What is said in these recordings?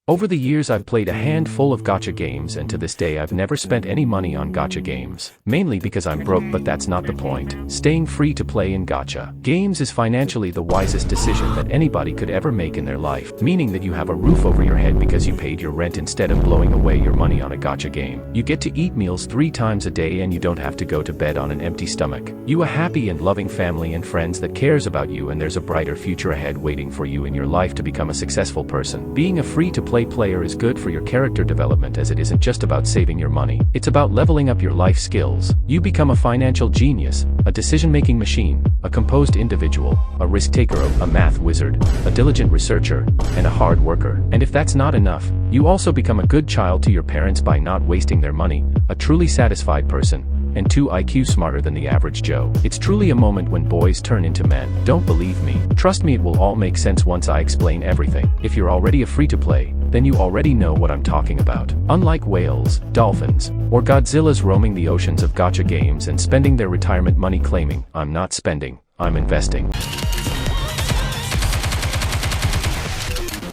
Over the years I've played a handful of gacha games, and to this day I've never spent any money on gacha games. Mainly because I'm broke, but that's not the point. Staying free to play in gacha games is financially the wisest decision that anybody could ever make in their life. Meaning that you have a roof over your head because you paid your rent instead of blowing away your money on a gacha game. You get to eat meals 3 times a day and you don't have to go to bed on an empty stomach. You a happy and loving family and friends that cares about you, and there's a brighter future ahead waiting for you in your life to become a successful person. Being a free-to-play player is good for your character development, as it isn't just about saving your money. It's about leveling up your life skills. You become a financial genius, a decision-making machine, a composed individual, a risk-taker, a math wizard, a diligent researcher, and a hard worker. And if that's not enough, you also become a good child to your parents by not wasting their money, a truly satisfied person, and 2 IQ smarter than the average Joe. It's truly a moment when boys turn into men. Don't believe me? Trust me, it will all make sense once I explain everything. If you're already a free-to-play, then you already know what I'm talking about. Unlike whales, dolphins, or Godzillas roaming the oceans of gacha games and spending their retirement money claiming, "I'm not spending, I'm investing."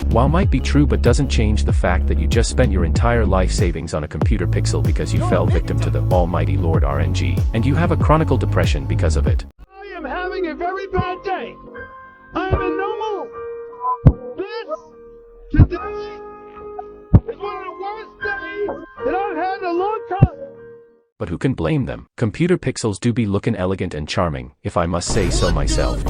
While might be true, but doesn't change the fact that you just spent your entire life savings on a computer pixel because you fell victim to the almighty Lord RNG, and you have a chronic depression because of it. I am having a very bad day. I am in no mood. This, today, is one of the worst days that I've had in a long time. But who can blame them? Computer pixels do be looking elegant and charming, if I must say so myself.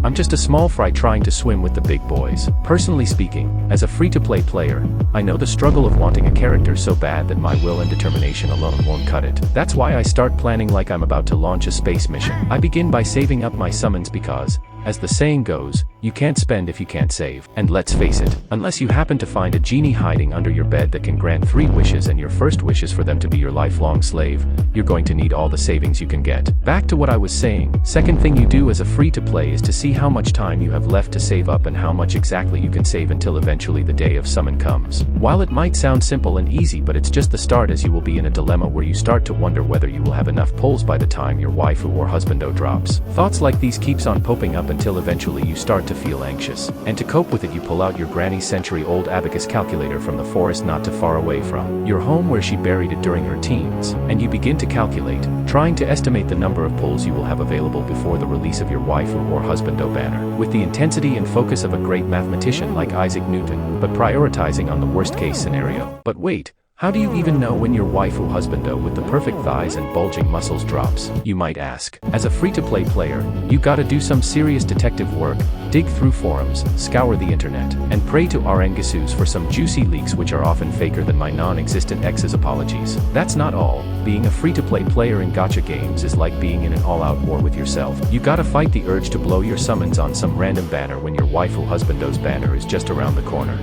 I'm just a small fry trying to swim with the big boys. Personally speaking, as a free-to-play player, I know the struggle of wanting a character so bad that my will and determination alone won't cut it. That's why I start planning like I'm about to launch a space mission. I begin by saving up my summons because, as the saying goes, you can't spend if you can't save. And let's face it, unless you happen to find a genie hiding under your bed that can grant 3 wishes and your first wish is for them to be your lifelong slave, you're going to need all the savings you can get. Back to what I was saying, second thing you do as a free-to-play is to see how much time you have left to save up and how much exactly you can save until eventually the day of summon comes. While it might sound simple and easy, but it's just the start, as you will be in a dilemma where you start to wonder whether you will have enough pulls by the time your waifu or husbando drops. Thoughts like these keeps on popping up until eventually you start to feel anxious. And to cope with it, you pull out your granny's century-old abacus calculator from the forest not too far away from your home where she buried it during her teens, and you begin to calculate, trying to estimate the number of pulls you will have available before the release of your waifu or husbando banner, with the intensity and focus of a great mathematician like Isaac Newton, but prioritizing on the worst-case scenario. But wait, how do you even know when your waifu husbando with the perfect thighs and bulging muscles drops, you might ask? As a free-to-play player, you gotta do some serious detective work, dig through forums, scour the internet, and pray to Arengasus for some juicy leaks which are often faker than my non-existent ex's apologies. That's not all. Being a free-to-play player in gacha games is like being in an all-out war with yourself. You gotta fight the urge to blow your summons on some random banner when your waifu husbando's banner is just around the corner.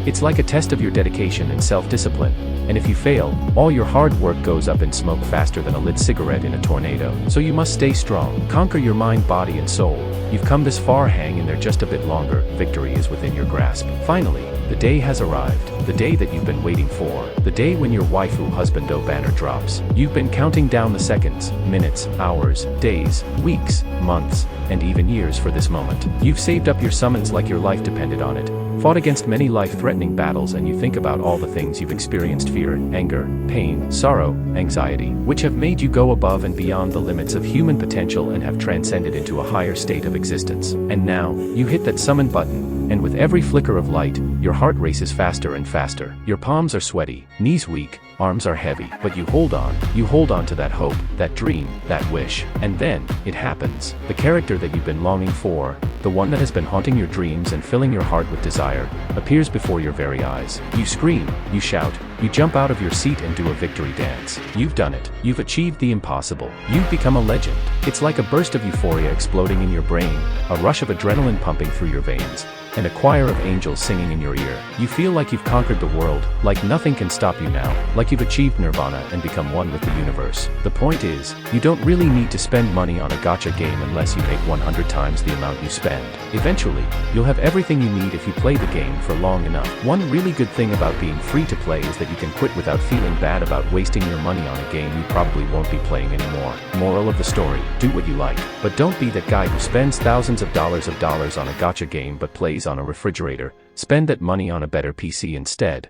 It's like a test of your dedication and self-discipline, and if you fail, all your hard work goes up in smoke faster than a lit cigarette in a tornado. So you must stay strong, conquer your mind, body and soul. You've come this far, hang in there just a bit longer, victory is within your grasp. Finally, the day has arrived, the day that you've been waiting for, the day when your waifu husbando banner drops. You've been counting down the seconds, minutes, hours, days, weeks, months, and even years for this moment. You've saved up your summons like your life depended on it, fought against many life-threatening battles, and you think about all the things you've experienced: fear, anger, pain, sorrow, anxiety, which have made you go above and beyond the limits of human potential and have transcended into a higher state of existence. And now, you hit that summon button, and with every flicker of light, your heart races faster and faster. Your palms are sweaty, knees weak, arms are heavy, but you hold on to that hope, that dream, that wish. And then, it happens. The character that you've been longing for, the one that has been haunting your dreams and filling your heart with desire, appears before your very eyes. You scream, you shout, you jump out of your seat and do a victory dance. You've done it. You've achieved the impossible. You've become a legend. It's like a burst of euphoria exploding in your brain, a rush of adrenaline pumping through your veins, and a choir of angels singing in your ear. You feel like you've conquered the world, like nothing can stop you now, like you've achieved nirvana and become one with the universe. The point is, you don't really need to spend money on a gacha game unless you make 100 times the amount you spend. Eventually, you'll have everything you need if you play the game for long enough. One really good thing about being free to play is that you can quit without feeling bad about wasting your money on a game you probably won't be playing anymore. Moral of the story, do what you like, but don't be that guy who spends thousands of dollars on a gacha game but plays days on a refrigerator, spend that money on a better PC instead.